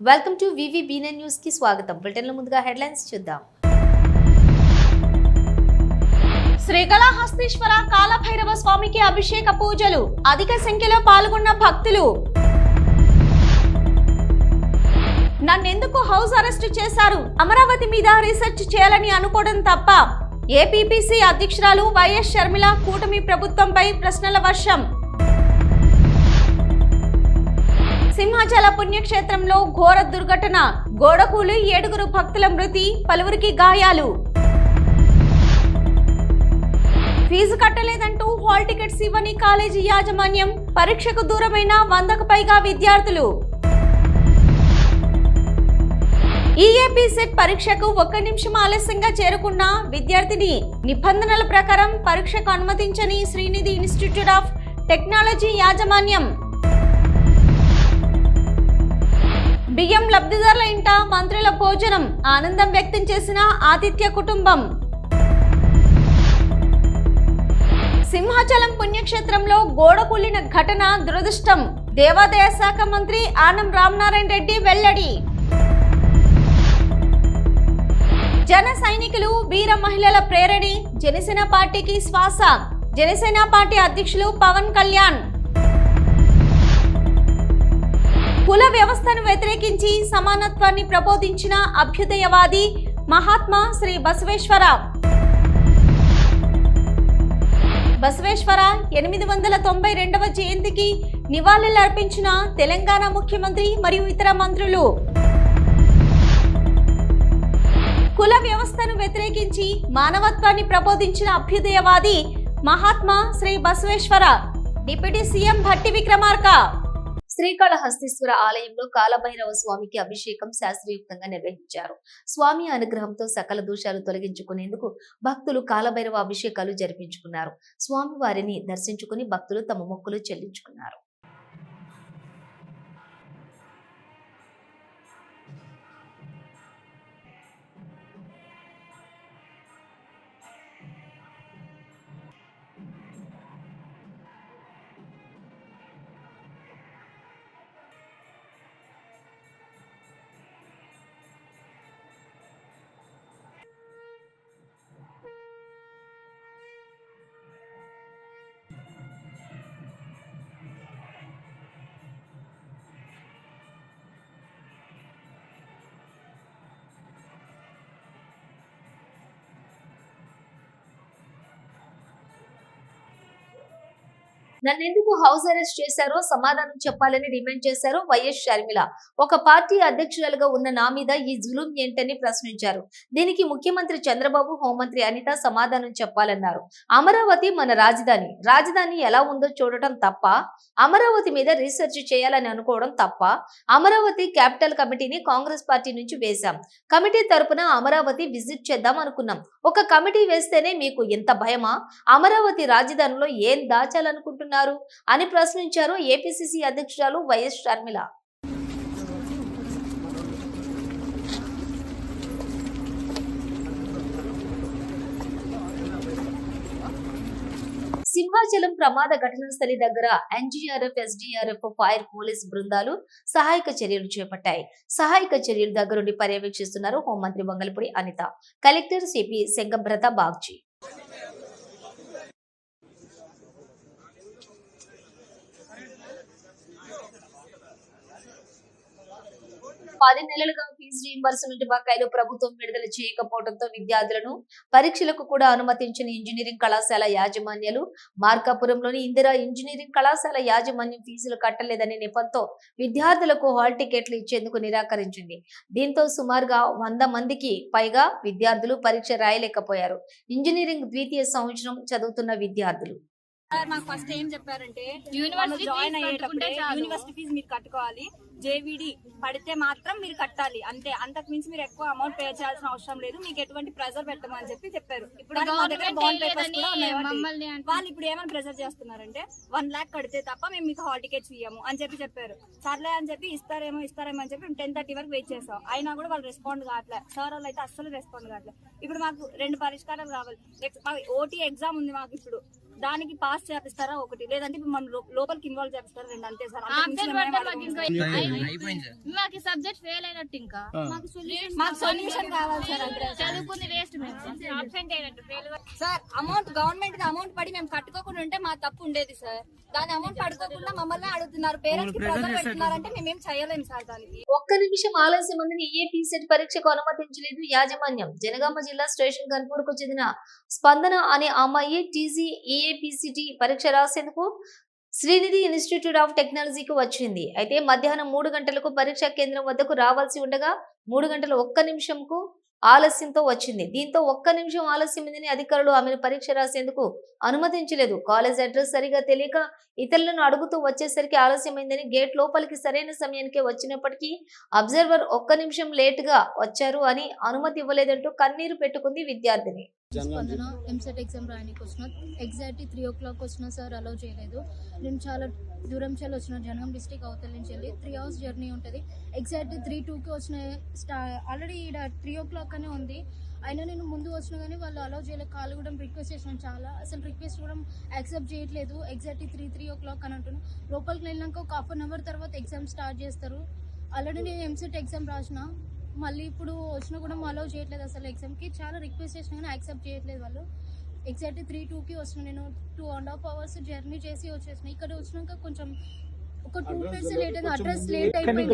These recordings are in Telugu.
వెల్కమ్ టు వివిబిఎన్ న్యూస్ కి స్వాగతం. బులెటిన్లో ముందుగా హెడ్లైన్స్ చూద్దాం. శ్రీకాళహస్తీశ్వర కాలభైరవ స్వామికి అభిషేక పూజలు, అధిక సంఖ్యలో పాల్గొన్న భక్తులు. నన్నెందుకు హౌస్ అరెస్ట్ చేశారు? అమరావతి మీద రీసెర్చ్ చేయాలని అనుకోవడం తప్ప. ఏపీపీసీ అధ్యక్షురాలు వైఎస్ షర్మిల కూటమి ప్రభుత్వంపై ప్రశ్నల వర్షం. సింహాచల పుణ్యక్షేత్రంలో ఘోర దుర్ఘటన, గోడకూలి 7 భక్తుల మృతి, పలువురికి గాయాలు. ఫీజు కట్టలేదంటూ హాల్ టికెట్స్ ఇవ్వని కాలేజీ యాజమాన్యం, పరీక్షకు దూరమైన 100కు పైగా విద్యార్థులు. ఈఏపీ సెట్ పరీక్షకు 1 నిమిషం ఆలస్యంగా చేరుకున్న విద్యార్థిని నిబంధనల ప్రకారం పరీక్షకు అనుమతించని శ్రీనిధి ఇన్స్టిట్యూట్ ఆఫ్ టెక్నాలజీ యాజమాన్యం. బియ్యం లబ్ధిదారుల ఇంట మంత్రుల భోజనం, ఆనందం వ్యక్తం చేసిన ఆతిథ్య కుటుంబం. సింహాచలం పుణ్యక్షేత్రంలో గోడ కూలిన ఘటన దురదృష్టం, దేవాదాయ శాఖ మంత్రి ఆనం రామనారాయణ రెడ్డి వెల్లడి. జన సైనికులు వీర మహిళల ప్రేరణి, జనసేన పార్టీకి శ్వాస, జనసేన పార్టీ అధ్యక్షులు పవన్ కళ్యాణ్. కుల వ్యవస్థను వ్యతిరేకించి సమానత్వాన్ని ప్రబోధించిన అభ్యుదయవాది మహాత్మా శ్రీ బసవేశ్వర. బసవేశ్వర 892వ జయంతికి నివాళులర్పించిన తెలంగాణ ముఖ్యమంత్రి మరియు ఇతర మంత్రులు. కుల వ్యవస్థను వ్యతిరేకించి మానవత్వాన్ని ప్రబోధించిన అభ్యుదయవాది మహాత్మా శ్రీ బసవేశ్వర. Deputy CM Bhatti Vikramarka. శ్రీకాళహస్తీశ్వర ఆలయంలో కాలభైరవ స్వామికి అభిషేకం శాస్త్రయుక్తంగా నిర్వహించారు. స్వామి అనుగ్రహంతో సకల దోషాలు తొలగించుకునేందుకు భక్తులు కాలభైరవ అభిషేకాలు జరిపించుకున్నారు. స్వామి వారిని దర్శించుకుని భక్తులు తమ మొక్కులు చెల్లించుకున్నారు. నన్నెందుకు హౌస్ అరెస్ట్ చేశారో సమాధానం చెప్పాలని డిమాండ్ చేశారు వైఎస్ షర్మిల. ఒక పార్టీ అధ్యక్షురాలుగా ఉన్న నా మీద ఈ జులుం ఏంటని ప్రశ్నించారు. దీనికి ముఖ్యమంత్రి చంద్రబాబు, హోంమంత్రి అనిత సమాధానం చెప్పాలన్నారు. అమరావతి మన రాజధాని, రాజధాని ఎలా ఉందో చూడటం తప్ప, అమరావతి మీద రీసెర్చ్ చేయాలని అనుకోవడం తప్ప. అమరావతి క్యాపిటల్ కమిటీని కాంగ్రెస్ పార్టీ నుంచి వేశాం. కమిటీ తరపున అమరావతి విజిట్ చేద్దాం అనుకున్నాం. ఒక కమిటీ వేస్తేనే మీకు ఎంత భయమా? అమరావతి రాజధానిలో ఏం దాచాలనుకుంటున్నారు అని ప్రశ్నించారు ఏపీసీసీ అధ్యక్షురాలు వైఎస్ షర్మిల. సింహాచలం ప్రమాద ఘటనా స్థలి దగ్గర ఎన్డీఆర్ఎఫ్, ఎస్డీఆర్ఎఫ్, ఫైర్, పోలీస్ బృందాలు సహాయక చర్యలు చేపట్టాయి. సహాయక చర్యలు దగ్గరుండి పర్యవేక్షిస్తున్నారు హోంమంత్రి వంగలపూడి అనిత, కలెక్టర్ సిపి సెంగబ్రత బాగ్చి. 10 నెలలుగా ఫీజు రీయింబర్స్మెంట్ బకాయిలు ప్రభుత్వం విడుదల చేయకపోవడంతో విద్యార్థులను పరీక్షలకు కూడా అనుమతించిన ఇంజనీరింగ్ కళాశాల యాజమాన్యాలు, మార్కాపురంలోని ఇందిరా ఇంజనీరింగ్ కళాశాల యాజమాన్యం ఫీజులు కట్టలేదనే నెపంతో విద్యార్థులకు హాల్ టికెట్లు ఇచ్చేందుకు నిరాకరించింది. దీంతో సుమారుగా 100 మందికి పైగా విద్యార్థులు పరీక్ష రాయలేకపోయారు. ఇంజనీరింగ్ ద్వితీయ సంవత్సరం చదువుతున్న విద్యార్థులు మాకు ఫస్ట్ ఏం చెప్పారంటే జాయిన్ అయ్యేటప్పుడే యూనివర్సిటీ ఫీజు మీరు కట్టుకోవాలి, జేవిడి పడితే మాత్రం మీరు కట్టాలి, అంతే, అంతకు మించి మీరు ఎక్కువ అమౌంట్ పే చేయాల్సిన అవసరం లేదు, మీకు ఎటువంటి ప్రెజర్ పెట్టమని చెప్పారు. ఇప్పుడు మా దగ్గర బాండ్ పేపర్స్ కూడా ఉన్నాయి. వాళ్ళు ఇప్పుడు ఏమైనా ప్రెజర్ చేస్తున్నారంటే 1 lakh కడితే తప్ప మేము మీకు హాల్ టికెట్స్ ఇయ్యము అని చెప్పారు. సర్లే అని చెప్పి ఇస్తారేమో అని చెప్పి 10:30 వరకు వెయిట్ చేస్తాం. అయినా కూడా వాళ్ళు రెస్పాండ్ కావట్లేదు. సార్ వాళ్ళు అయితే అస్సలు రెస్పాండ్ కావట్లేదు. ఇప్పుడు మాకు 2 పరిష్కారాలు కావాలి. ఓటీ ఎగ్జామ్ ఉంది మాకు. ఇప్పుడు దానికి పాస్ చేపిస్తారా ఒకటి, లేదంటే ఇప్పుడు మనం లోపలికి ఇన్వాల్వ్ చేపిస్తారా రెండు, అంతే సార్. మాకు సబ్జెక్ట్ ఫెయిల్ అయినట్టు ఇంకా మాకు సొల్యూషన్ కావాలి సార్. అంటే చదువుకుంది వేస్ట్ అబ్సెంట్ అయినట్టు సార్ అమౌంట్ గవర్నమెంట్ కి అమౌంట్ పడి మేము కట్టుకోకుండా ఉంటే మా తప్పు ఉండేది సార్. దాని అమౌంట్ పడుకోకుండా మమ్మల్ని అడుగుతున్నారు, పేరెంట్స్ కి ప్రెజర్ పెడుతున్నారంటే మేమేం చేయలేము సార్. దానికి ఒక్క నిమిషం ఆలస్యమందని EAPSET పరీక్షకు అనుమతించలేదు యాజమాన్యం. జనగామ జిల్లా స్టేషన్ గన్పూర్కు చెందిన స్పందన అనే అమ్మాయి EAPCT పరీక్ష రాసేందుకు శ్రీనిధి ఇన్స్టిట్యూట్ ఆఫ్ టెక్నాలజీకి వచ్చింది. అయితే మధ్యాహ్నం 3 గంటలకు పరీక్షా కేంద్రం వద్దకు రావాల్సి ఉండగా 3 గంటల 1 నిమిషంకు ఆలస్యంతో వచ్చింది. దీంతో 1 నిమిషం ఆలస్యమైందని అధికారులు ఆమెను పరీక్ష రాసేందుకు అనుమతించలేదు. కాలేజ్ అడ్రస్ సరిగా తెలియక ఇతరులను అడుగుతూ వచ్చేసరికి ఆలస్యమైందని, గేట్ లోపలికి సరైన సమయానికే వచ్చినప్పటికీ అబ్జర్వర్ 1 నిమిషం లేట్ గా వచ్చారు అని అనుమతి ఇవ్వలేదంటూ కన్నీరు పెట్టుకుంది విద్యార్థిని. స్పందన ఎంసెట్ ఎగ్జామ్ రాయడానికి వచ్చిన, ఎగ్జాక్ట్లీ 3 o'clock వచ్చిన సార్ అలౌ చేయలేదు. నేను చాలా దూరం చెల్లి వచ్చిన, జనగాం డిస్టిక్ అవతల నుంచి వెళ్ళి 3 hours జర్నీ ఉంటుంది. ఎగ్జాక్ట్లీ 3:02కి వచ్చిన, ఆల్రెడీ ఇక్కడ 3 o'clock అనే ఉంది. అయినా నేను ముందు వచ్చినా కానీ వాళ్ళు అలౌ చేయలేదు. కాల్ కూడా రిక్వెస్ట్ చేసినాను చాలా, అసలు రిక్వెస్ట్ కూడా యాక్సెప్ట్ చేయట్లేదు. ఎగ్జాక్ట్లీ 3 o'clock అని అంటున్నాను. లోపలికి వెళ్ళినాక ఒక 1/2 hour తర్వాత ఎగ్జామ్ స్టార్ట్ చేస్తారు. ఆల్రెడీ నేను ఎంసెట్ ఎగ్జామ్ రాసిన, మళ్ళీ ఇప్పుడు వచ్చినా కూడా అలౌ చేయట్లేదు. అసలు ఎగ్జామ్కి చాలా రిక్వెస్ట్ చేసినా కానీ యాక్సెప్ట్ చేయట్లేదు వాళ్ళు. ఎగ్జాక్ట్లీ 3:02కి వచ్చిన, నేను 2.5 hours జర్నీ చేసి వచ్చేసిన. ఇక్కడ వచ్చినాక కొంచెం ఒక 2 minutes లేట్ అయింది. అడ్రస్ లేట్ అయిపోయింది.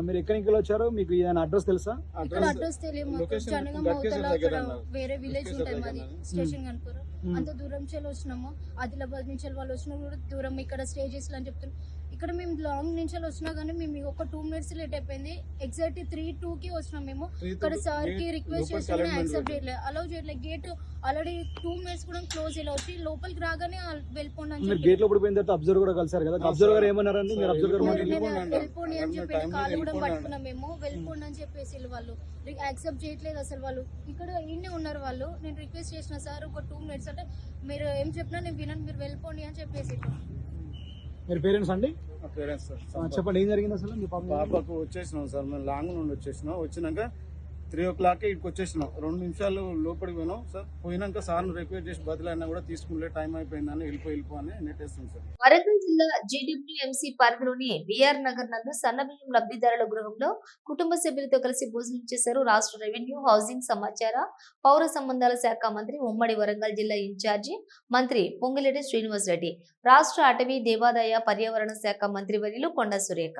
మీరు ఎక్కడి నుంచి వచ్చారో మీకు ఏదైనా అడ్రస్ తెలుసా? ఇక్కడ అడ్రస్ తెలియదు మాకు. జనగాం అవతల వేరే విలేజ్ ఉంటుంది మాది, స్టేషన్ కనుకోరు. అంత దూరం చెల్లి వచ్చినాము. ఆదిలాబాద్ నుంచి వాళ్ళు వచ్చినా కూడా దూరం, ఇక్కడ స్టే చేసి అని చెప్తున్నారు. ఇక్కడ మేము లాంగ్ నుంచి వచ్చినా కానీ మేము ఒక 2 minutes లేట్ అయిపోయింది. ఎగ్జాక్ట్లీ 3:02కి వచ్చినాం మేము. ఇక్కడ సార్ కి రిక్వెస్ట్ చేసినా యాక్సెప్ట్ చేయలేదు, అలౌ చేయట్లేదు. గేట్ ఆల్రెడీ 2 minutes కూడా క్లోజ్ ఇలా వచ్చి లోపలికి రాగానే వెళ్ళిపోండి అని చెప్పి. గేట్ లోపల పోయిన తర్వాత అబ్జర్వర్ కూడా కలిసారు కదా, అబ్జర్వర్ ఏమన్నారండి? మీరు అబ్జర్వర్ వెళ్ళిపోండి అని చెప్పి కాళ్ళు కూడా పట్టుకున్నాం మేము. వెళ్ళిపోండి అని చెప్పేసి వాళ్ళు యాక్సెప్ట్ చేయట్లేదు అసలు. వాళ్ళు ఇక్కడ ఈయనే ఉన్నారు వాళ్ళు. నేను రిక్వెస్ట్ చేసిన సార్ ఒక 2 minutes అంటే మీరు ఏం చెప్పినా నేను వినను, మీరు వెళ్ళిపోండి అని చెప్పేసి. మీరు పేరెంట్స్ అండి? Parents sir. చెప్పండి, ఏం జరిగింది అసలు? మీ పాపకు వచ్చేసినాం సార్, మేము లాంగ్ నుండి వచ్చేసినాం. వచ్చినాక 3 o'clock ఇక్కడికి వచ్చేసినాం. 2 నిమిషాలు లోపలికి పోయినాం సార్. పోయినాక సార్ను రిక్వెస్ట్ చేసి బదులైనా కూడా తీసుకునే టైం అయిపోయిందని వెళ్ళిపో అని నెట్టేస్తాం సార్. వరంగల్ జిల్లా GWMC పరిధిలోని బిఆర్ నగర్ నందు సన్నబియ్యం లబ్ధిదారుల గృహంలో కుటుంబ సభ్యులతో కలిసి భోజనం చేశారు రాష్ట్ర రెవెన్యూ, హౌసింగ్, సమాచార, పౌర సంబంధాల శాఖ మంత్రి, ఉమ్మడి వరంగల్ జిల్లా ఇన్ఛార్జి మంత్రి పొంగిలేటి శ్రీనివాస్ రెడ్డి, రాష్ట్ర అటవీ, దేవాదాయ, పర్యావరణ శాఖ మంత్రి వర్యులు కొండ సురేఖ.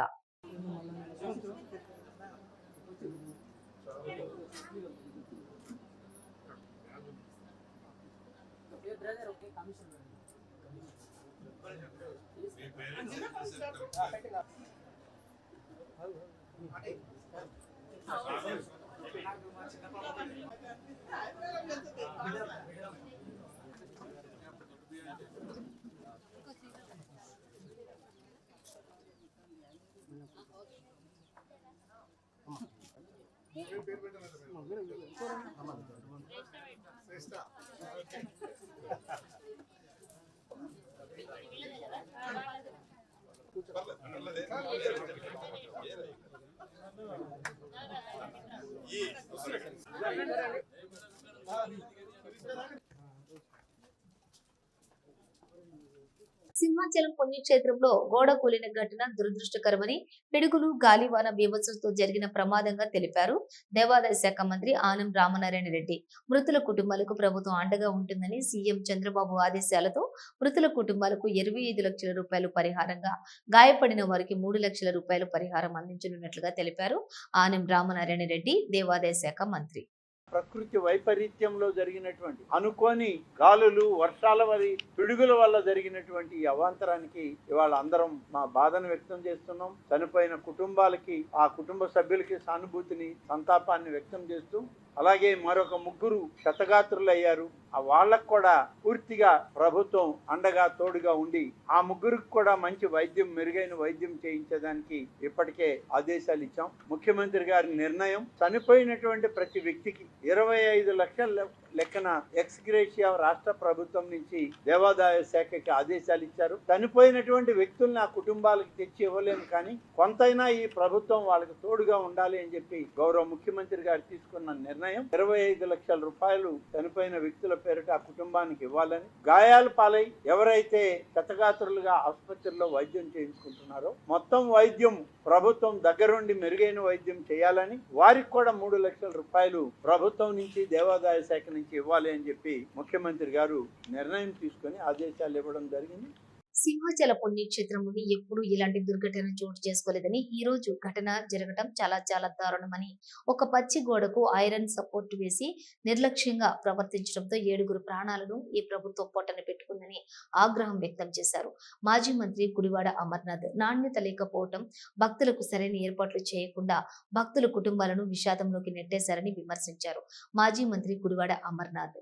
సింహాచలం పుణ్యక్షేత్రంలో గోడ కూలిన ఘటన దురదృష్టకరమని, పిడుగులు, గాలివాన బీభత్సంతో జరిగిన ప్రమాదంగా తెలిపారు దేవాదాయ శాఖ మంత్రి ఆనం రామనారాయణ రెడ్డి. మృతుల కుటుంబాలకు ప్రభుత్వం అండగా ఉంటుందని సీఎం చంద్రబాబు ఆదేశాలతో మృతుల కుటుంబాలకు 25 లక్షల రూపాయలు పరిహారంగా, గాయపడిన వారికి 3 లక్షల రూపాయలు పరిహారం అందించనున్నట్లుగా తెలిపారు ఆనం రామనారాయణ రెడ్డి, దేవాదాయ శాఖ మంత్రి. ప్రకృతి వైపరీత్యంలో జరిగినటువంటి అనుకోని గాలులు, వర్షాల వల్ల, పిడుగుల వల్ల జరిగినటువంటి ఈ అవాంతరానికి ఇవాళ అందరం మా బాధను వ్యక్తం చేస్తున్నాం. చనిపోయిన కుటుంబాలకి, ఆ కుటుంబ సభ్యులకి సానుభూతిని, సంతాపాన్ని వ్యక్తం చేస్తూ, అలాగే మరొక 3 క్షతగాత్రులు అయ్యారు. ఆ వాళ్ళకు కూడా పూర్తిగా ప్రభుత్వం అండగా తోడుగా ఉండి ఆ 3కి కూడా మంచి వైద్యం, మెరుగైన వైద్యం చేయించడానికి ఇప్పటికే ఆదేశాలు ఇచ్చాం. ముఖ్యమంత్రి గారి నిర్ణయం చనిపోయినటువంటి ప్రతి వ్యక్తికి 25 లక్షల లెక్కన ఎక్స్గ్రేషియా రాష్ట్ర ప్రభుత్వం నుంచి దేవాదాయ శాఖకి ఆదేశాలు ఇచ్చారు. చనిపోయినటువంటి వ్యక్తుల్ని ఆ కుటుంబాలకు తెచ్చి ఇవ్వలేము, కానీ కొంతైనా ఈ ప్రభుత్వం వాళ్ళకి తోడుగా ఉండాలి అని చెప్పి గౌరవ ముఖ్యమంత్రి గారు తీసుకున్న నిర్ణయం నిర్ణయం. 25 లక్షల రూపాయలు చనిపోయిన వ్యక్తుల పేరిట ఆ కుటుంబానికి ఇవ్వాలని, గాయాల పాలై ఎవరైతే క్షతగాత్రులుగా ఆసుపత్రిలో వైద్యం చేయించుకుంటున్నారో మొత్తం వైద్యం ప్రభుత్వం దగ్గరుండి మెరుగైన వైద్యం చేయాలని, వారికి కూడా 3 లక్షల రూపాయలు ప్రభుత్వం నుంచి దేవాదాయ శాఖ నుంచి ఇవ్వాలి అని చెప్పి ముఖ్యమంత్రి గారు నిర్ణయం తీసుకొని ఆదేశాలు ఇవ్వడం జరిగింది. సింహాచల పుణ్యక్షేత్రంలోని ఎప్పుడు ఇలాంటి దుర్ఘటన చోటు చేసుకోలేదని ఈ రోజు ఘటన జరగడం చాలా దారుణమని, ఒక పచ్చి గోడకు ఐరన్ సపోర్ట్ వేసి నిర్లక్ష్యంగా ప్రవర్తించడంతో 7 ప్రాణాలను ఈ ప్రభుత్వం పొట్టన పెట్టుకుందని ఆగ్రహం వ్యక్తం చేశారు. మాజీ మంత్రి గుడివాడ అమర్నాథ్ నాణ్యత లేకపోవడం, భక్తులకు సరైన ఏర్పాట్లు చేయకుండా భక్తుల కుటుంబాలను విషాదంలోకి నెట్టేశారని విమర్శించారు. మాజీ మంత్రి గుడివాడ అమర్నాథ్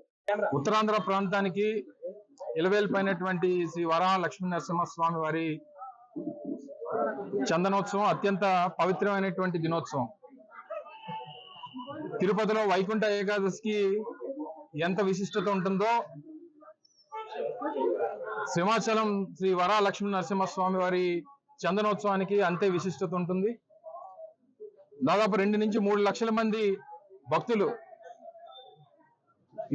ఉత్తరాంధ్ర ప్రాంతానికి ఇలవేల్పైనటువంటి శ్రీ వరాహ లక్ష్మీ నరసింహస్వామి వారి చందనోత్సవం అత్యంత పవిత్రమైనటువంటి దినోత్సవం. తిరుపతిలో వైకుంఠ ఏకాదశికి ఎంత విశిష్టత ఉంటుందో సింహాచలం శ్రీ వరాహ లక్ష్మీ నరసింహస్వామి వారి చందనోత్సవానికి అంతే విశిష్టత ఉంటుంది. దాదాపు 2 నుంచి 3 లక్షల మంది భక్తులు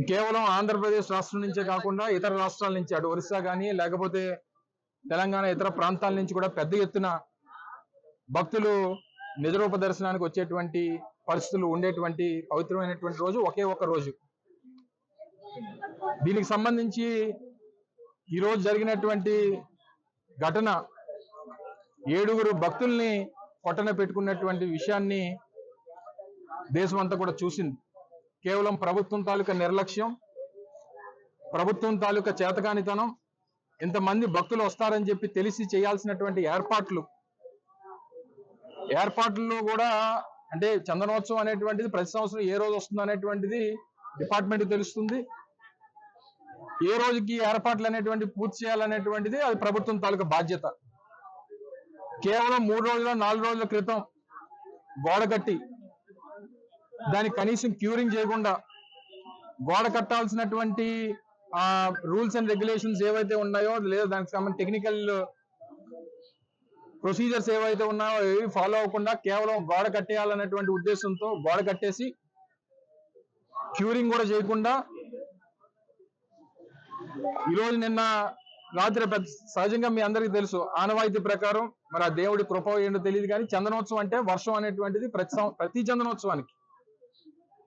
కేవలం ఆంధ్రప్రదేశ్ రాష్ట్రం నుంచే కాకుండా ఇతర రాష్ట్రాల నుంచి, అటు ఒరిస్సా కానీ లేకపోతే తెలంగాణ ఇతర ప్రాంతాల నుంచి కూడా పెద్ద ఎత్తున భక్తులు నిజరూప దర్శనానికి వచ్చేటువంటి పరిస్థితులు ఉండేటువంటి పవిత్రమైనటువంటి రోజు ఒకే ఒక రోజు. దీనికి సంబంధించి ఈరోజు జరిగినటువంటి ఘటన 7 భక్తుల్ని పొట్టన పెట్టుకున్నటువంటి విషయాన్ని దేశమంతా కూడా చూసింది. కేవలం ప్రభుత్వం తాలూకా నిర్లక్ష్యం, ప్రభుత్వం తాలూకా చేతకానితనం, ఇంతమంది భక్తులు వస్తారని చెప్పి తెలిసి చేయాల్సినటువంటి ఏర్పాట్లలో కూడా, అంటే చందనోత్సవం అనేటువంటిది ప్రతి సంవత్సరం ఏ రోజు వస్తుంది అనేటువంటిది డిపార్ట్మెంట్ తెలుస్తుంది. ఏ రోజుకి ఏర్పాట్లు అనేటువంటి పూర్తి చేయాలనేటువంటిది అది ప్రభుత్వం తాలూకా బాధ్యత. కేవలం 3 రోజుల 4 రోజుల క్రితం గోడ కట్టి దానికి కనీసం క్యూరింగ్ చేయకుండా, గోడ కట్టాల్సినటువంటి రూల్స్ అండ్ రెగ్యులేషన్స్ ఏవైతే ఉన్నాయో లేదా దానికి సంబంధించిన టెక్నికల్ ప్రొసీజర్స్ ఏవైతే ఉన్నాయో ఏవి ఫాలో అవ్వకుండా కేవలం గోడ కట్టేయాలనేటువంటి ఉద్దేశంతో గోడ కట్టేసి క్యూరింగ్ కూడా చేయకుండా ఈరోజు నిన్న రాత్రి సహజంగా మీ అందరికీ తెలుసు ఆనవాయితీ ప్రకారం, మరి ఆ దేవుడి కృప ఏంటో తెలియదు కానీ చందనోత్సవం అంటే వర్షం అనేటువంటిది ప్రతి చందనోత్సవానికి,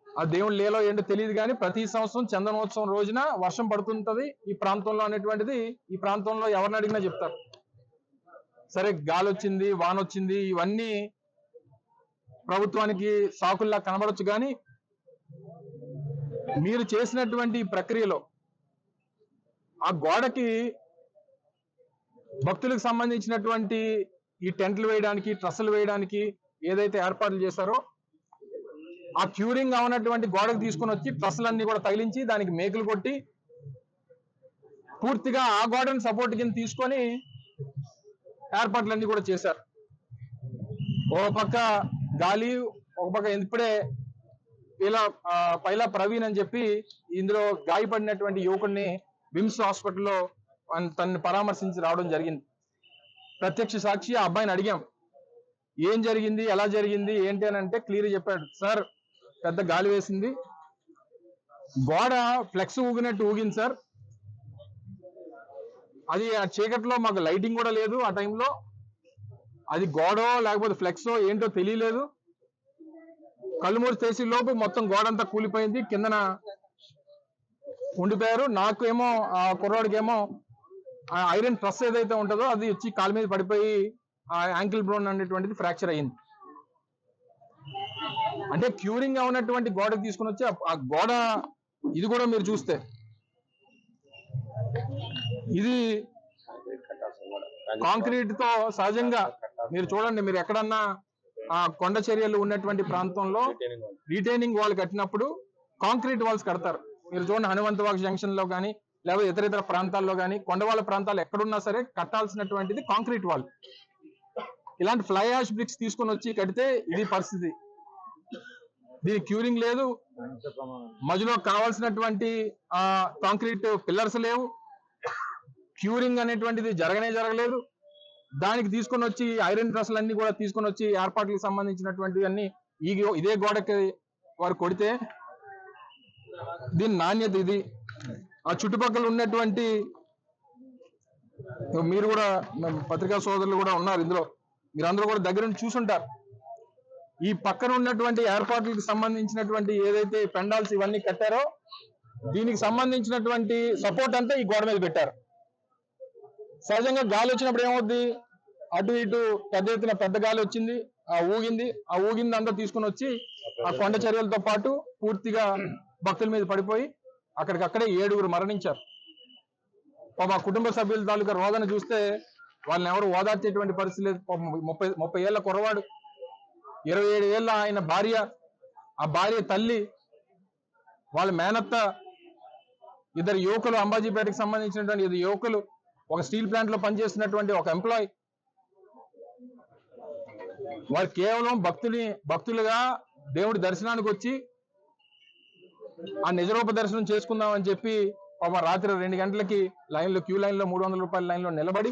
ఆ దేవుడి లీలో ఏంటో తెలియదు కానీ ప్రతి సంవత్సరం చందనోత్సవం రోజున వర్షం పడుతుంటది ఈ ప్రాంతంలో అనేటువంటిది ఈ ప్రాంతంలో ఎవరిని అడిగినా చెప్తారు. సరే గాలి వచ్చింది, వాన వచ్చింది, ఇవన్నీ ప్రభుత్వానికి సాకుల్లా కనబడొచ్చు కానీ మీరు చేసినటువంటి ప్రక్రియలో ఆ గోడకి భక్తులకు సంబంధించినటువంటి ఈ టెంట్లు వేయడానికి, ట్రస్సులు వేయడానికి ఏదైతే ఏర్పాట్లు చేశారో ఆ క్యూరింగ్ అవునటువంటి గోడకు తీసుకుని వచ్చి ట్రస్సులన్నీ కూడా తగిలించి దానికి మేకులు కొట్టి పూర్తిగా ఆ గోడను సపోర్ట్ కింద తీసుకొని ఏర్పాట్లన్నీ కూడా చేశారు. ఒక పక్క గాలి, ఒక పక్క ఇప్పుడే పైలా ప్రవీణ్ అని చెప్పి ఇందులో గాయపడినటువంటి యువకుడిని విమ్స్ హాస్పిటల్లో తనని పరామర్శించి రావడం జరిగింది. ప్రత్యక్ష సాక్షి ఆ అబ్బాయిని అడిగాం, ఏం జరిగింది, ఎలా జరిగింది ఏంటి అని అంటే క్లియర్ చెప్పాడు. సార్, పెద్ద గాలి వేసింది, గోడ ఫ్లెక్స్ ఊగినట్టు ఊగింది సార్, అది ఆ చీకట్లో మాకు లైటింగ్ కూడా లేదు, ఆ టైంలో అది గోడో లేకపోతే ఫ్లెక్సో ఏంటో తెలియలేదు, కళ్ళు మూసి చేసే లోపు మొత్తం గోడ అంతా కూలిపోయింది, కిందన ఉండిపోయారు. నాకేమో ఆ కుర్రాడికేమో ఐరన్ ట్రస్ ఏదైతే ఉంటుందో అది వచ్చి కాలు మీద పడిపోయి ఆ యాంకిల్ బ్రోన్ అనేటువంటిది ఫ్రాక్చర్ అయ్యింది. అంటే క్యూరింగ్ ఉన్నటువంటి గోడకు తీసుకుని వచ్చి ఆ గోడ ఇది కూడా మీరు చూస్తే ఇది కాంక్రీట్ తో సహజంగా మీరు చూడండి, మీరు ఎక్కడన్నా ఆ కొండ చర్యలు ఉన్నటువంటి ప్రాంతంలో రిటైనింగ్ వాల్ కట్టినప్పుడు కాంక్రీట్ వాల్స్ కడతారు. మీరు చూడండి, హనుమంతవాగ్ జంక్షన్ లో కానీ లేకపోతే ఇతర ప్రాంతాల్లో కానీ కొండవాళ్ళ ప్రాంతాలు ఎక్కడున్నా సరే కట్టాల్సినటువంటిది కాంక్రీట్ వాల్. ఇలాంటి ఫ్లై యాష్ బ్రిక్స్ తీసుకొని వచ్చి కడితే ఇది పరిస్థితి. దీని క్యూరింగ్ లేదు, మధ్యలో కావాల్సినటువంటి కాంక్రీట్ పిల్లర్స్ లేవు, క్యూరింగ్ అనేటువంటిది జరగలేదు. దానికి తీసుకొని వచ్చి ఐరన్ ట్రస్లు అన్ని కూడా తీసుకొని వచ్చి ఏర్పాట్లకు సంబంధించినటువంటి అన్ని ఇదే గోడకి వారు కొడితే దీని నాణ్యత ఇది. ఆ చుట్టుపక్కల ఉన్నటువంటి మీరు కూడా పత్రికా సోదరులు కూడా ఉన్నారు ఇందులో, మీరందరూ కూడా దగ్గర నుంచి చూసుంటారు. ఈ పక్కన ఉన్నటువంటి ఏర్పాట్లకు సంబంధించినటువంటి ఏదైతే పెండాల్స్ ఇవన్నీ కట్టారో దీనికి సంబంధించినటువంటి సపోర్ట్ అంతా ఈ గోడ మీద పెట్టారు. సహజంగా గాలి వచ్చినప్పుడు ఏమవుద్ది, అటు ఇటు పెద్ద ఎత్తున పెద్ద గాలి వచ్చింది, ఆ ఊగింది అంతా తీసుకుని వచ్చి ఆ కొండ చర్యలతో పాటు పూర్తిగా భక్తుల మీద పడిపోయి అక్కడికక్కడే 7 మరణించారు. మా కుటుంబ సభ్యుల తాలూకా రోదన చూస్తే వాళ్ళని ఎవరు ఓదార్చేటువంటి పరిస్థితి లేదు. 30 ఏళ్ల కుర్రవాడు, 27 ఏళ్ల ఆయన భార్య, ఆ భార్య తల్లి, వాళ్ళ మేనత్త, 2 యువకులు, అంబాజీపేటకి సంబంధించినటువంటి 2 యువకులు, ఒక స్టీల్ ప్లాంట్ లో పనిచేస్తున్నటువంటి ఒక ఎంప్లాయ్. వారు కేవలం భక్తులుగా దేవుడి దర్శనానికి వచ్చి ఆ నిజరూప దర్శనం చేసుకుందామని చెప్పి రాత్రి 2 గంటలకి క్యూ లైన్ లో 300 రూపాయల లైన్ లో నిలబడి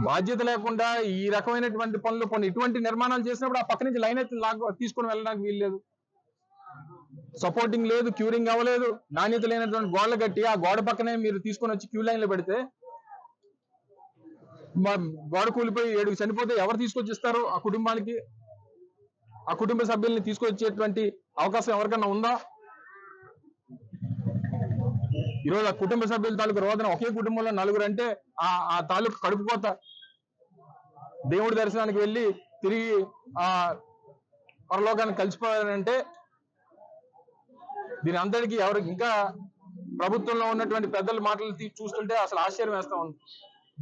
బాధ్యత లేకుండా ఈ రకమైనటువంటి పనులు ఇటువంటి నిర్మాణాలు చేసినప్పుడు ఆ పక్క నుంచి లైన్ అయితే తీసుకొని వెళ్ళడానికి వీల్లేదు. సపోర్టింగ్ లేదు, క్యూరింగ్ అవ్వలేదు, నాణ్యత లేనటువంటి గోడలు కట్టి ఆ గోడ పక్కనే మీరు తీసుకొని వచ్చి క్యూ లైన్ లో పెడితే గోడ కూలిపోయి 7 చనిపోతే ఎవరు తీసుకొచ్చిస్తారు ఆ కుటుంబానికి? ఆ కుటుంబ సభ్యుల్ని తీసుకొచ్చేటువంటి అవకాశం ఎవరికన్నా ఉందా? ఈరోజు ఆ కుటుంబ సభ్యుల తాలూకు రోదన, ఒకే కుటుంబంలో 4 అంటే ఆ తాలూకు కడుపుకోత. దేవుడి దర్శనానికి వెళ్ళి తిరిగి ఆ పరలోకానికి కలిసిపోయారంటే దీని అంతటికి ఎవరికి ఇంకా ప్రభుత్వంలో ఉన్నటువంటి పెద్దల మాటలు చూస్తుంటే అసలు ఆశ్చర్యం వేస్తా ఉంది.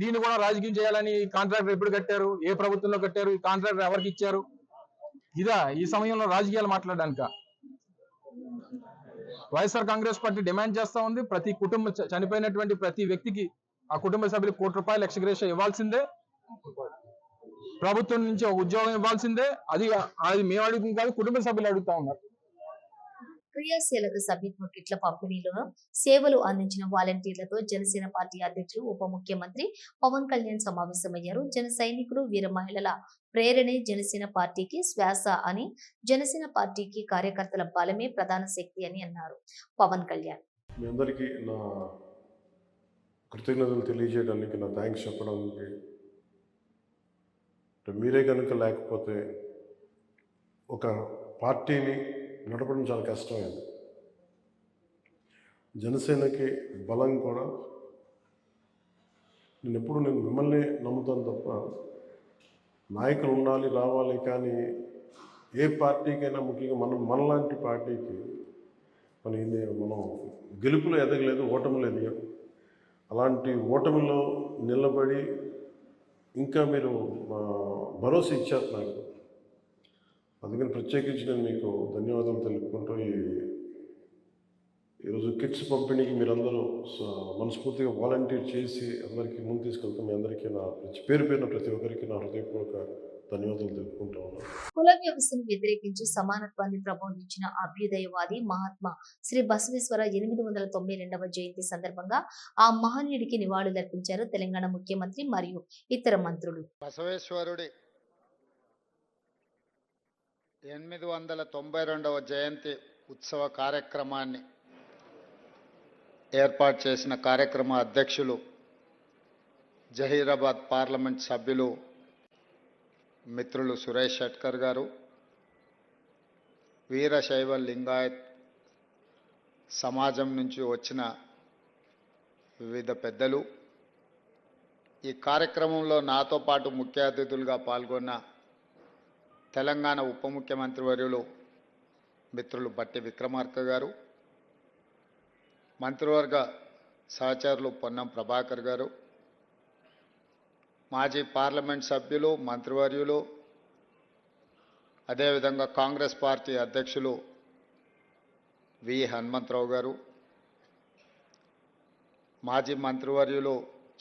దీన్ని కూడా రాజకీయం చేయాలని కాంట్రాక్టర్ ఎప్పుడు కట్టారు, ఏ ప్రభుత్వంలో కట్టారు, ఈ కాంట్రాక్టర్ ఎవరికి ఇచ్చారు, ఇదా ఈ సమయంలో రాజకీయాలు మాట్లాడడానిక? వైఎస్ఆర్ కాంగ్రెస్ పార్టీ డిమాండ్ చేస్తా ఉంది, ప్రతి కుటుంబం చనిపోయినటువంటి ప్రతి వ్యక్తికి ఆ కుటుంబ సభ్యులకు ₹1 కోటి ఎక్స్గ్రేషియా ఇవ్వాల్సిందే, ప్రభుత్వం నుంచి ఒక ఉద్యోగం ఇవ్వాల్సిందే. అది మేము అడుగుతుంది కాదు, కుటుంబ సభ్యులు అడుగుతా ఉన్నారు. క్రియాశీలక సభ్యత్వ కిట్ల పంపిణీలో సేవలు అందించిన వాలంటీర్లతో జనసేన పార్టీ అధ్యక్షులు ఉప ముఖ్యమంత్రి పవన్ కళ్యాణ్ సమావేశమయ్యారు. జన సైనికులు, వీర మహిళల ప్రేరణే జనసేన పార్టీకి శ్వాస అని, జనసేన పార్టీకి కార్యకర్తల బలమే ప్రధాన శక్తి అని అన్నారు పవన్ కళ్యాణ్. మీ అందరికీ నా కృతజ్ఞతలు తెలియజేయడానికి, నా థ్యాంక్స్ చెప్పడానికి. మీరే కనుక లేకపోతే ఒక పార్టీని నడపడం చాలా కష్టమైంది. జనసేనకి బలం కూడా నేను మిమ్మల్ని నమ్ముతాను తప్ప నాయకులు ఉండాలి, రావాలి. కానీ ఏ పార్టీకైనా ముఖ్యంగా మనలాంటి పార్టీకి మనం గెలుపులో ఎదగలేదు, ఓటమిలో ఎదిగాం. అలాంటి ఓటమిలో నిలబడి ఇంకా మీరు భరోసా ఇచ్చారు నాకు. అందుకని ప్రత్యేకించి నేను మీకు ధన్యవాదాలు తెలుపుకుంటూ ఈరోజు కిట్స్ పంపిణీకి మీరందరూ మనస్ఫూర్తిగా వాలంటీర్ చేసి అందరికీ ముందు తీసుకెళ్తాం. మీ అందరికీ నా పేరున ప్రతి ఒక్కరికి నా హృదయపూర్వక ధన్యవాదాలు తెలుపుకుంటా ఉన్నాను. కుల వ్యవస్థను వ్యతిరేకించి సమానత్వాన్ని ప్రబోధించిన అభ్యుదయవాది మహాత్మా శ్రీ బసవేశ్వర 892వ జయంతి సందర్భంగా ఆ మహనీయుడికి నివాళులర్పించారు తెలంగాణ ముఖ్యమంత్రి మరియు ఇతర మంత్రులు. బసవేశ్వరుడి 892వ జయంతి ఉత్సవ కార్యక్రమాన్ని ఏర్పాటు చేసిన కార్యక్రమ అధ్యక్షులు, జహీరాబాద్ పార్లమెంట్ సభ్యులు మిత్రులు సురేష్ షట్కర్ గారు, వీరశైవ లింగాయత్ సమాజం నుంచి వచ్చిన వివిధ పెద్దలు, ఈ కార్యక్రమంలో నాతో పాటు ముఖ్య అతిథులుగా పాల్గొన్న తెలంగాణ ఉప ముఖ్యమంత్రి వర్యులు మిత్రులు బట్టి విక్రమార్క గారు, మంత్రివర్గ సహచరులు పొన్నం ప్రభాకర్ గారు, మాజీ పార్లమెంట్ సభ్యులు, మంత్రివర్యులు, అదేవిధంగా కాంగ్రెస్ పార్టీ అధ్యక్షులు వి హనుమంతరావు గారు, మాజీ మంత్రివర్యులు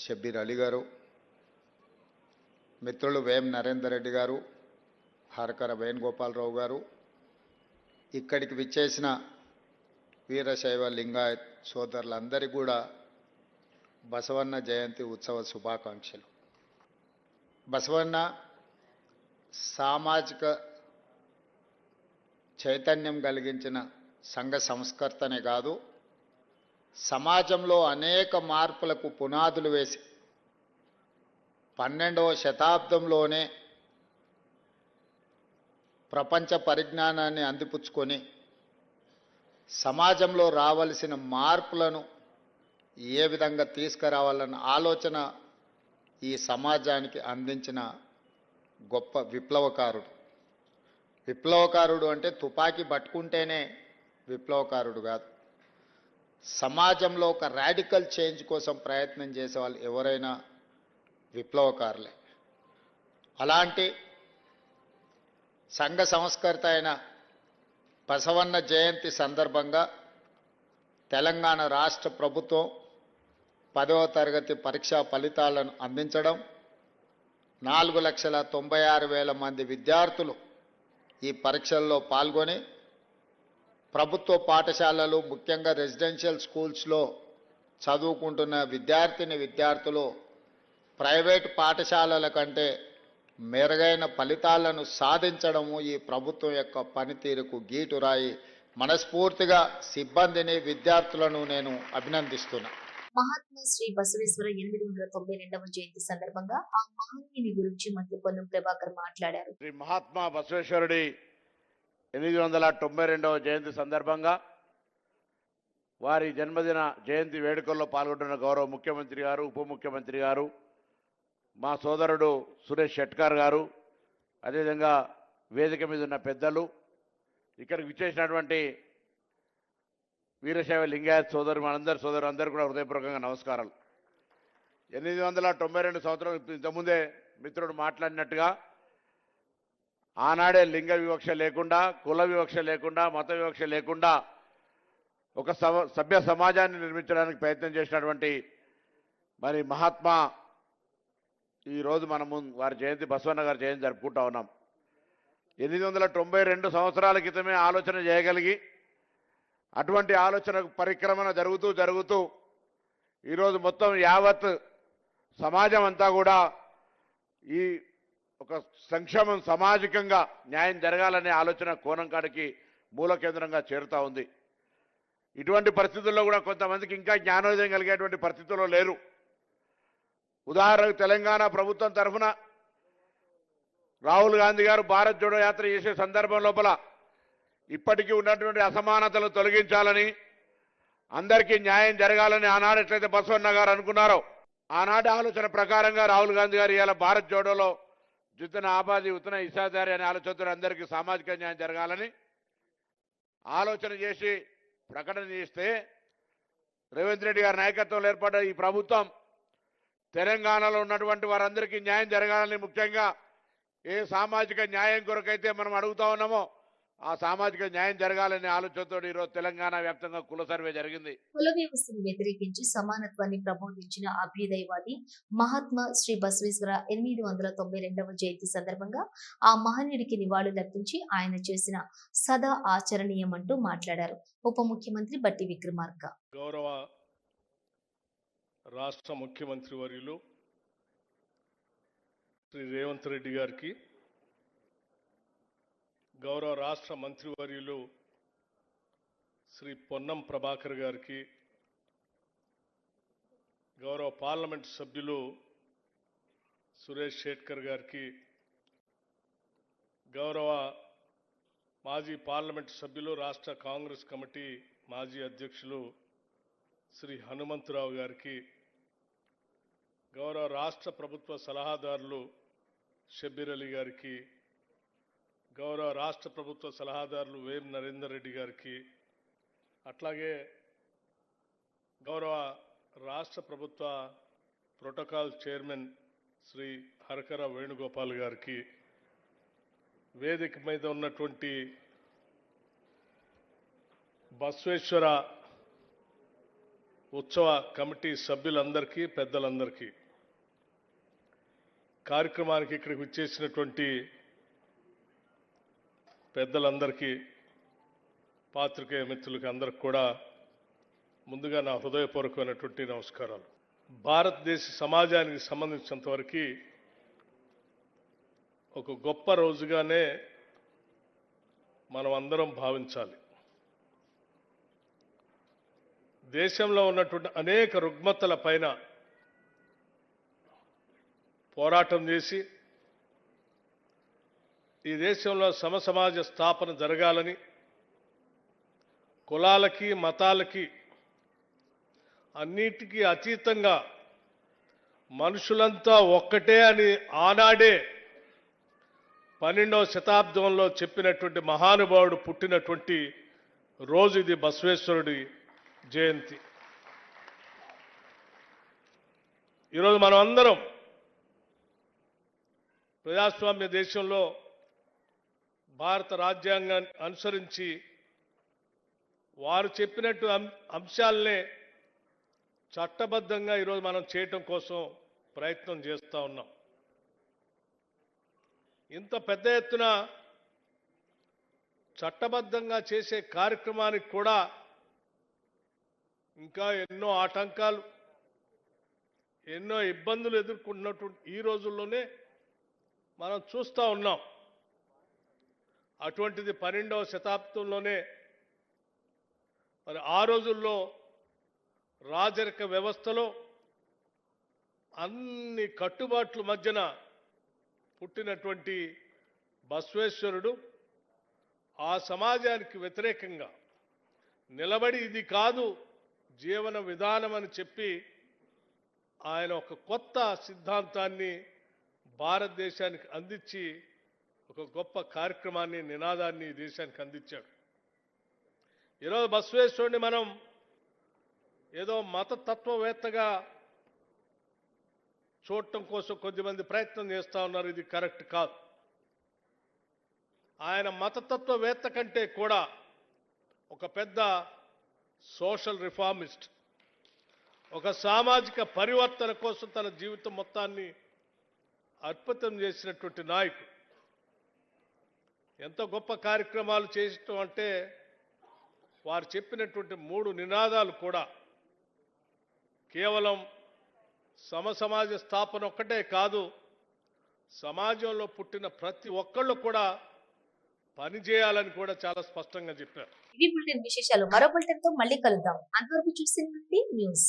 షబ్బీర్ అలీ గారు, మిత్రులు వేం నరేందర్ రెడ్డి గారు, హరకర వేణుగోపాలరావు గారు, ఇక్కడికి విచ్చేసిన వీరశైవ లింగాయత్ సోదరులందరికీ కూడా బసవన్న జయంతి ఉత్సవ శుభాకాంక్షలు. బసవన్న సామాజిక చైతన్యం కలిగించిన సంఘ సంస్కర్తనే కాదు, సమాజంలో అనేక మార్పులకు పునాదులు వేసి 12వ శతాబ్దంలోనే ప్రపంచ పరిజ్ఞానాన్ని అందిపుచ్చుకొని సమాజంలో రావలసిన మార్పులను ఏ విధంగా తీసుకురావాలన్న ఆలోచన ఈ సమాజానికి అందించిన గొప్ప విప్లవకారుడు. విప్లవకారుడు అంటే తుపాకీ పట్టుకుంటేనే విప్లవకారుడు కాదు. సమాజంలో ఒక రాడికల్ చేంజ్ కోసం ప్రయత్నం చేసే వాళ్ళు ఎవరైనా విప్లవకారులే. అలాంటి సంఘ సంస్కర్త అయిన బసవన్న జయంతి సందర్భంగా తెలంగాణ రాష్ట్ర ప్రభుత్వం 10వ తరగతి పరీక్షా ఫలితాలను అందించడం, 4,96,000 మంది విద్యార్థులు ఈ పరీక్షల్లో పాల్గొని ప్రభుత్వ పాఠశాలలు ముఖ్యంగా రెసిడెన్షియల్ స్కూల్స్లో చదువుకుంటున్న విద్యార్థులు ప్రైవేటు పాఠశాలల కంటే మెరుగైన ఫలితాలను సాధించడము ఈ ప్రభుత్వం యొక్క పనితీరుకు గీటురాయి. మనస్ఫూర్తిగా సిబ్బందిని విద్యార్థులను నేను అభినందిస్తున్నా. మహాత్మా శ్రీ బసవేశ్వర 892వ జయంతి సందర్భంగా ఆ మహనీయుని గురించి మంత్రి పొన్నం ప్రభాకర్ మాట్లాడారు. శ్రీ మహాత్మా బసవేశ్వరుడి 892వ జయంతి సందర్భంగా వారి జన్మదిన జయంతి వేడుకల్లో పాల్గొంటున్న గౌరవ ముఖ్యమంత్రి గారు, ఉప ముఖ్యమంత్రి గారు, మా సోదరుడు సురేష్ షెట్కర్ గారు, అదేవిధంగా వేదిక మీద ఉన్న పెద్దలు, ఇక్కడికి విచ్చేసినటువంటి వీరశైవ లింగాయత్ సోదరు అందరూ కూడా హృదయపూర్వకంగా నమస్కారాలు. 892 సంవత్సరాలు ఇంతకుముందే మిత్రుడు మాట్లాడినట్టుగా ఆనాడే లింగ వివక్ష లేకుండా, కుల వివక్ష లేకుండా, మత వివక్ష లేకుండా ఒక సభ్య సమాజాన్ని నిర్మించడానికి ప్రయత్నం చేసినటువంటి మరి మహాత్మా ఈరోజు మనము వారి జయంతి, బసవన్న గారి జయంతి జరుపుకుంటా ఉన్నాం. 892 సంవత్సరాల క్రితమే ఆలోచన చేయగలిగి అటువంటి ఆలోచన పరిక్రమణ జరుగుతూ ఈరోజు మొత్తం యావత్ సమాజం అంతా కూడా ఈ ఒక సంక్షేమం, సామాజికంగా న్యాయం జరగాలనే ఆలోచన కోణం కాడికి మూల కేంద్రంగా చేరుతూ ఉంది. ఇటువంటి పరిస్థితుల్లో కూడా కొంతమందికి ఇంకా జ్ఞానోదయం కలిగేటువంటి పరిస్థితుల్లో లేరు. ఉదాహరణకు తెలంగాణ ప్రభుత్వం తరఫున రాహుల్ గాంధీ గారు భారత్ జోడో యాత్ర చేసే సందర్భం లోపల ఇప్పటికీ ఉన్నటువంటి అసమానతలు తొలగించాలని, అందరికీ న్యాయం జరగాలని ఆనాడు ఎట్లయితే బసవన్న గారు అనుకున్నారో ఆనాటి ఆలోచన ప్రకారంగా రాహుల్ గాంధీ గారు ఇవాళ భారత్ జోడోలో జితన ఆబాది ఉతన ఇసాదారి అనే ఆలోచనతో అందరికీ సామాజిక న్యాయం జరగాలని ఆలోచన చేసి ప్రకటన చేస్తే రేవంత్ రెడ్డి గారి నాయకత్వంలో ఏర్పడ్డ ఈ ప్రభుత్వం తెలంగాణలో ఉన్నటువంటి వారందరికీ న్యాయం జరగాలని, ముఖ్యంగా ఏ సామాజిక న్యాయం కొరకైతే మనం అడుగుతా ఉన్నామో ఆ సామాజిక న్యాయం జరగాలనే ఆలోచనతో ఈరోజు తెలంగాణ వ్యాప్తంగా కుల సర్వే జరిగింది. కుల వ్యవస్థను వ్యతిరేకించి సమానత్వాన్ని ప్రబోధించిన అభ్యుదయవాది మహాత్మా శ్రీ బసవేశ్వర 892వ జయంతి సందర్భంగా ఆ మహనీయుడికి నివాళులర్పించి ఆయన చేసిన సదా ఆచరణీయమంటూ మాట్లాడారు ఉప ముఖ్యమంత్రి బట్టి విక్రమార్క. గౌరవ రాష్ట్ర ముఖ్యమంత్రి వర్యులు శ్రీ రేవంత్ రెడ్డి గారికి, గౌరవ రాష్ట్ర మంత్రివర్యులు శ్రీ పొన్నం ప్రభాకర్ గారికి, గౌరవ పార్లమెంట్ సభ్యులు సురేష్ షెట్కర్ గారికి, గౌరవ మాజీ పార్లమెంట్ సభ్యులు రాష్ట్ర కాంగ్రెస్ కమిటీ మాజీ అధ్యక్షులు శ్రీ హనుమంతరావు గారికి, గౌరవ రాష్ట్ర ప్రభుత్వ సలహాదారులు షబ్బీర్ అలీ గారికి, గౌరవ రాష్ట్ర ప్రభుత్వ సలహాదారులు వేం నరేందర్ రెడ్డి గారికి, అట్లాగే గౌరవ రాష్ట్ర ప్రభుత్వ ప్రోటోకాల్ చైర్మన్ శ్రీ హరకర వేణుగోపాల్ గారికి, వేదిక మీద ఉన్నటువంటి బసవేశ్వర ఉత్సవ కమిటీ సభ్యులందరికీ, పెద్దలందరికీ, కార్యక్రమానికి ఇక్కడికి వచ్చేసినటువంటి పెద్దలందరికీ, పాత్రికేయ మిత్రులకి అందరికి కూడా ముందుగా నా హృదయపూర్వకమైనటువంటి నమస్కారాలు. భారతదేశ సమాజానికి సంబంధించినంతవరకు ఒక గొప్ప రోజుగానే మనం అందరం భావించాలి. దేశంలో ఉన్నటువంటి అనేక రుగ్మతల పైన పోరాటం చేసి ఈ దేశంలో సమసమాజ స్థాపన జరగాలని, కులాలకి మతాలకి అన్నిటికీ అతీతంగా మనుషులంతా ఒక్కటే అని ఆనాడే 12వ శతాబ్దంలో చెప్పినటువంటి మహానుభావుడు పుట్టినటువంటి రోజు ఇది, బసవేశ్వరుడి జయంతి. ఈరోజు మనం అందరం ప్రజాస్వామ్య దేశంలో భారత రాజ్యాంగాన్ని అనుసరించి వారు చెప్పినట్టు అంశాలనే చట్టబద్ధంగా ఈరోజు మనం చేయటం కోసం ప్రయత్నం చేస్తూ ఉన్నాం. ఇంత పెద్ద ఎత్తున చట్టబద్ధంగా చేసే కార్యక్రమానికి కూడా ఇంకా ఎన్నో ఆటంకాలు, ఎన్నో ఇబ్బందులు ఎదుర్కొన్నటువంటి ఈ రోజుల్లోనే మనం చూస్తూ ఉన్నాం. అటువంటిది 12వ శతాబ్దంలోనే మరి ఆ రోజుల్లో రాజరిక వ్యవస్థలో అన్ని కట్టుబాట్ల మధ్యన పుట్టినటువంటి బసవేశ్వరుడు ఆ సమాజానికి వ్యతిరేకంగా నిలబడి ఇది కాదు జీవన విధానం అని చెప్పి ఆయన ఒక కొత్త సిద్ధాంతాన్ని భారతదేశానికి అందించి ఒక గొప్ప కార్యక్రమాన్ని, నినాదాన్ని దేశానికి అందించాడు. ఈరోజు బసవేశ్వరుడిని మనం ఏదో మతతత్వవేత్తగా చూడటం కోసం కొద్దిమంది ప్రయత్నం చేస్తూ ఉన్నారు. ఇది కరెక్ట్ కాదు. ఆయన మతతత్వవేత్త కంటే కూడా ఒక పెద్ద సోషల్ రిఫార్మిస్ట్, ఒక సామాజిక పరివర్తన కోసం తన జీవితం మొత్తాన్ని అర్పితం చేసినటువంటి నాయకుడు. ఎంత గొప్ప కార్యక్రమాలు చేయటం అంటే వారు చెప్పినటువంటి 3 నినాదాలు కూడా కేవలం సమసమాజ స్థాపన ఒక్కటే కాదు, సమాజంలో పుట్టిన ప్రతి ఒక్కళ్ళు కూడా పనిచేయాలని కూడా చాలా స్పష్టంగా చెప్పారు. ఇవి బులెటిన్ విశేషాలు. మరో బులెటిన్ తో మళ్ళీ కలుద్దాం. అంతవరకు చూసి న్యూస్.